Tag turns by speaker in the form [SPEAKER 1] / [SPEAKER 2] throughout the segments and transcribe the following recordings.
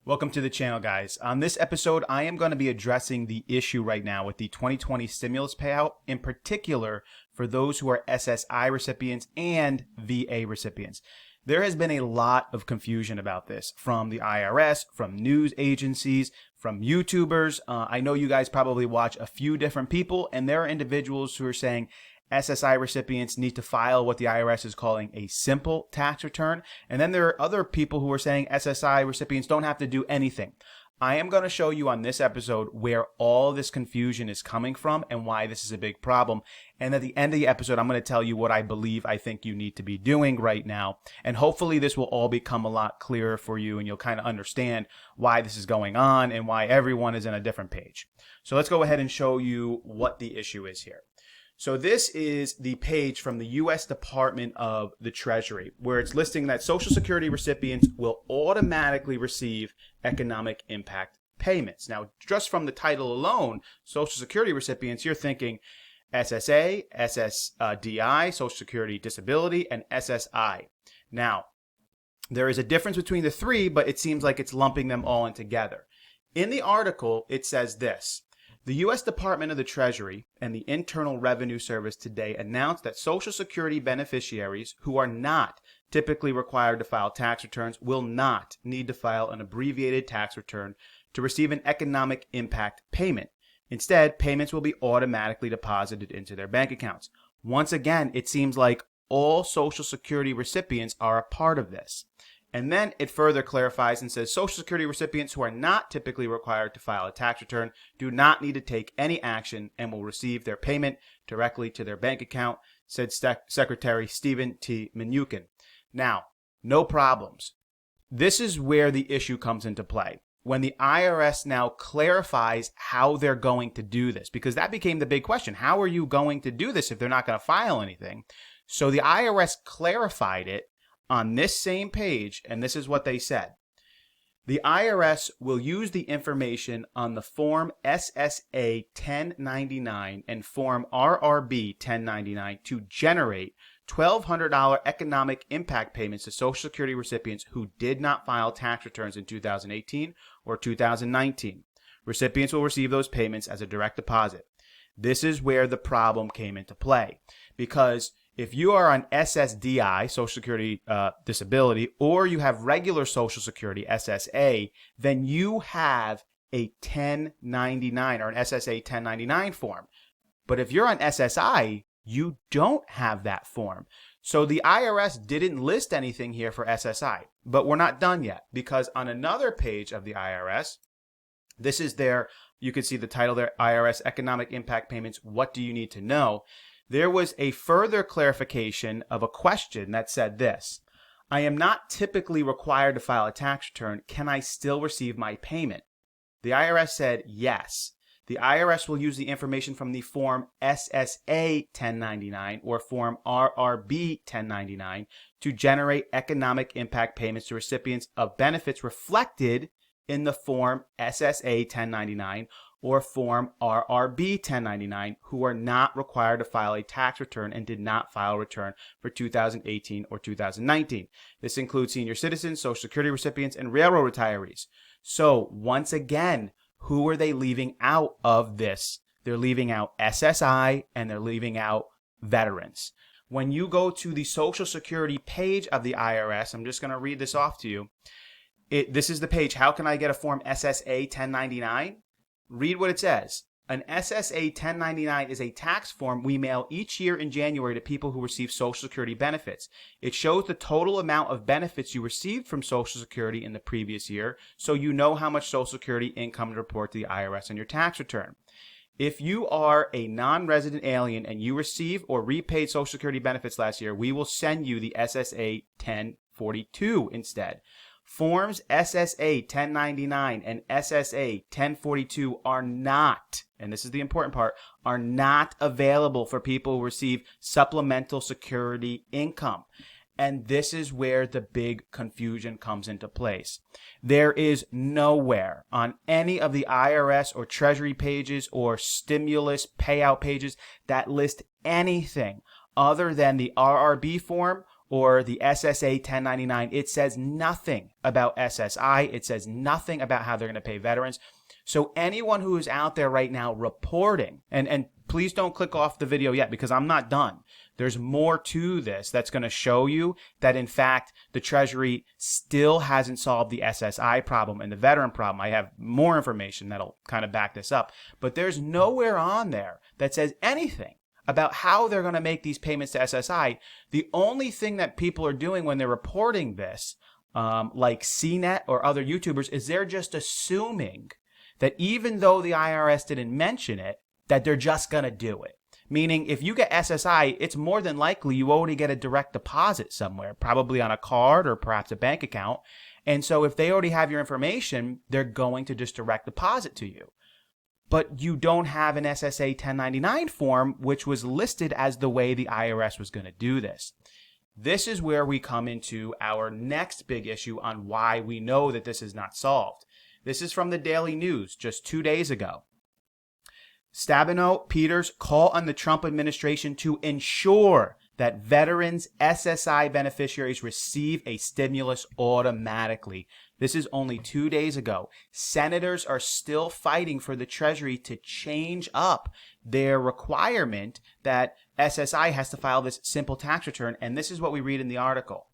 [SPEAKER 1] Welcome to the channel, guys. On this episode, I am going to be addressing the issue right now with the 2020 stimulus payout, in particular for those who are SSI recipients and VA recipients. There has been a lot of confusion about this from the IRS, from news agencies, from YouTubers. I know you guys probably watch a few different people, and there are individuals who are saying SSI recipients need to file what the IRS is calling a simple tax return. And then there are other people who are saying SSI recipients don't have to do anything. I am going to show you on this episode where all this confusion is coming from and why this is a big problem. And at the end of the episode, I'm going to tell you what I think you need to be doing right now. And hopefully this will all become a lot clearer for you and you'll kind of understand why this is going on and why everyone is in a different page. So let's go ahead and show you what the issue is here. So this is the page from the U.S. Department of the Treasury, where it's listing that Social Security recipients will automatically receive economic impact payments. Now, just from the title alone, Social Security recipients, you're thinking SSA, SSDI, Social Security Disability, and SSI. Now, there is a difference between the three, but it seems like it's lumping them all in together. In the article, it says this. The U.S. Department of the Treasury and the Internal Revenue Service today announced that Social Security beneficiaries who are not typically required to file tax returns will not need to file an abbreviated tax return to receive an economic impact payment. Instead, payments will be automatically deposited into their bank accounts. Once again, it seems like all Social Security recipients are a part of this. And then it further clarifies and says Social Security recipients who are not typically required to file a tax return do not need to take any action and will receive their payment directly to their bank account, said Secretary Stephen T. Mnuchin. Now, no problems. This is where the issue comes into play. When the IRS now clarifies how they're going to do this, because that became the big question. How are you going to do this if they're not going to file anything? So the IRS clarified it on this same page, and this is what they said. The IRS will use the information on the Form Ssa 1099 and Form RRB 1099 to generate $1,200 economic impact payments to Social Security recipients who did not file tax returns in 2018 or 2019. Recipients will receive those payments as a direct deposit. This is where the problem came into play, because if you are on SSDI, Social Security Disability, or you have regular Social Security, SSA, then you have a 1099 or an SSA 1099 form. But if you're on SSI, you don't have that form. So the IRS didn't list anything here for SSI, but we're not done yet, because on another page of the IRS, this is their, you can see the title there, IRS Economic Impact Payments, What Do You Need to Know? There was a further clarification of a question that said this: I am not typically required to file a tax return. Can I still receive my payment? The IRS said yes. The IRS will use the information from the Form SSA 1099 or Form RRB 1099 to generate economic impact payments to recipients of benefits reflected in the Form SSA 1099 or Form RRB 1099 who are not required to file a tax return and did not file a return for 2018 or 2019. This includes senior citizens, Social Security recipients, and railroad retirees. So once again, who are they leaving out of this? They're leaving out SSI and they're leaving out veterans. When you go to the Social Security page of the IRS, I'm just going to read this off to you. This is the page, how can I get a Form SSA 1099? Read what it says. An SSA 1099 is a tax form we mail each year in January to people who receive Social Security benefits. It shows the total amount of benefits you received from Social Security in the previous year, so you know how much Social Security income to report to the IRS on your tax return. If you are a non-resident alien and you receive or repaid Social Security benefits last year, we will send you the SSA 1042 instead. Forms SSA 1099 and SSA 1042 are not, and this is the important part, are not available for people who receive supplemental security income. And this is where the big confusion comes into place. There is nowhere on any of the IRS or Treasury pages or stimulus payout pages that list anything other than the RRB form or the SSA 1099, it says nothing about SSI. It says nothing about how they're going to pay veterans. So anyone who is out there right now reporting, and please don't click off the video yet because I'm not done. There's more to this that's going to show you that, in fact, the Treasury still hasn't solved the SSI problem and the veteran problem. I have more information that'll kind of back this up. But there's nowhere on there that says anything about how they're going to make these payments to SSI. The only thing that people are doing when they're reporting this, like CNET or other YouTubers, is they're just assuming that even though the IRS didn't mention it, that they're just going to do it. Meaning, if you get SSI, it's more than likely you already get a direct deposit somewhere, probably on a card or perhaps a bank account. And so if they already have your information, they're going to just direct deposit to you. But you don't have an SSA 1099 form, which was listed as the way the IRS was going to do this. This is where we come into our next big issue on why we know that this is not solved. This is from the Daily News just 2 days ago. Stabenow Peters call on the Trump administration to ensure that veterans SSI beneficiaries receive a stimulus automatically. This is only 2 days ago. Senators are still fighting for the Treasury to change up their requirement that SSI has to file this simple tax return. And this is what we read in the article.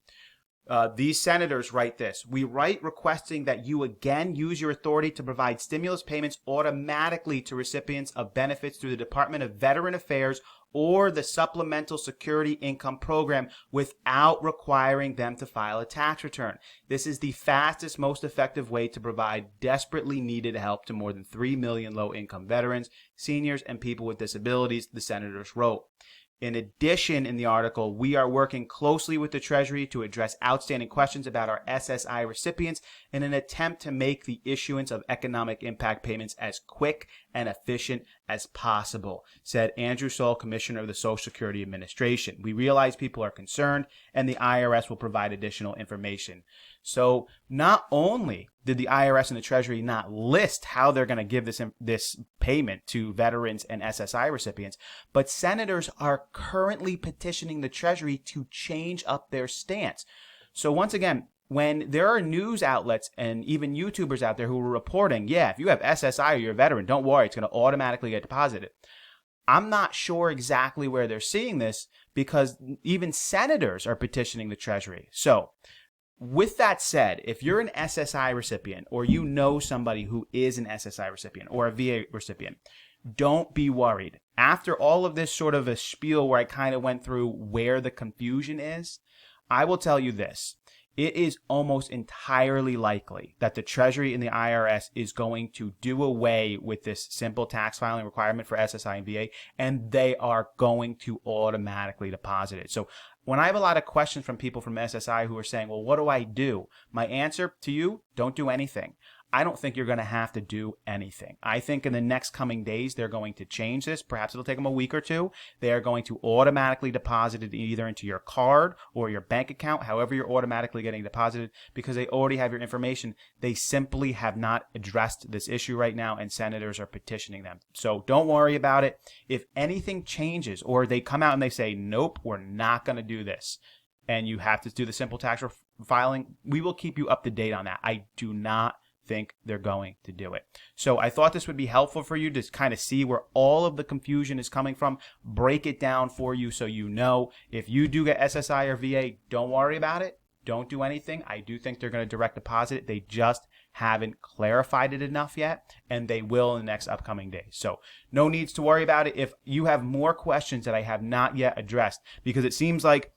[SPEAKER 1] These senators write this: we write requesting that you again use your authority to provide stimulus payments automatically to recipients of benefits through the Department of Veteran Affairs or the Supplemental Security Income Program without requiring them to file a tax return. This is the fastest, most effective way to provide desperately needed help to more than 3 million low-income veterans, seniors, and people with disabilities, the senators wrote. In addition, in the article, we are working closely with the Treasury to address outstanding questions about our SSI recipients in an attempt to make the issuance of economic impact payments as quick and efficient as possible, said Andrew Saul, Commissioner of the Social Security Administration. We realize people are concerned, and the IRS will provide additional information. So not only did the IRS and the Treasury not list how they're going to give this payment to veterans and SSI recipients, but senators are currently petitioning the Treasury to change up their stance. So once again, when there are news outlets and even YouTubers out there who are reporting, yeah, if you have SSI or you're a veteran, don't worry, it's going to automatically get deposited. I'm not sure exactly where they're seeing this because even senators are petitioning the Treasury. So with that said, if you're an SSI recipient or you know somebody who is an SSI recipient or a VA recipient, don't be worried. After all of this sort of a spiel where I kind of went through where the confusion is, I will tell you this. It is almost entirely likely that the Treasury and the IRS is going to do away with this simple tax filing requirement for SSI and VA, and they are going to automatically deposit it. So when I have a lot of questions from people from SSI who are saying, well, what do I do? My answer to you, don't do anything. I don't think you're going to have to do anything. I think in the next coming days, they're going to change this. Perhaps it'll take them a week or two. They are going to automatically deposit it either into your card or your bank account, however you're automatically getting deposited, because they already have your information. They simply have not addressed this issue right now, and senators are petitioning them. So don't worry about it. If anything changes or they come out and they say, nope, we're not going to do this, and you have to do the simple tax filing, we will keep you up to date on that. I do not think they're going to do it. So I thought this would be helpful for you to kind of see where all of the confusion is coming from, break it down for you so you know. If you do get SSI or VA, don't worry about it. Don't do anything. I do think they're going to direct deposit it. They just haven't clarified it enough yet, and they will in the next upcoming days. So no needs to worry about it. If you have more questions that I have not yet addressed, because it seems like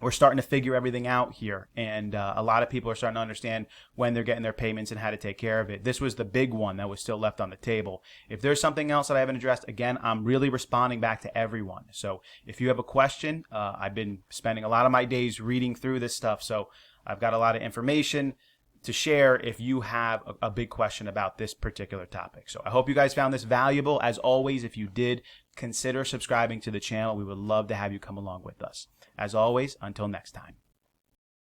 [SPEAKER 1] we're starting to figure everything out here, and a lot of people are starting to understand when they're getting their payments and how to take care of it. This was the big one that was still left on the table. If there's something else that I haven't addressed, again, I'm really responding back to everyone. So if you have a question, I've been spending a lot of my days reading through this stuff, so I've got a lot of information to share if you have a big question about this particular topic. So I hope you guys found this valuable. As always, if you did, consider subscribing to the channel. We would love to have you come along with us. As always, until next time.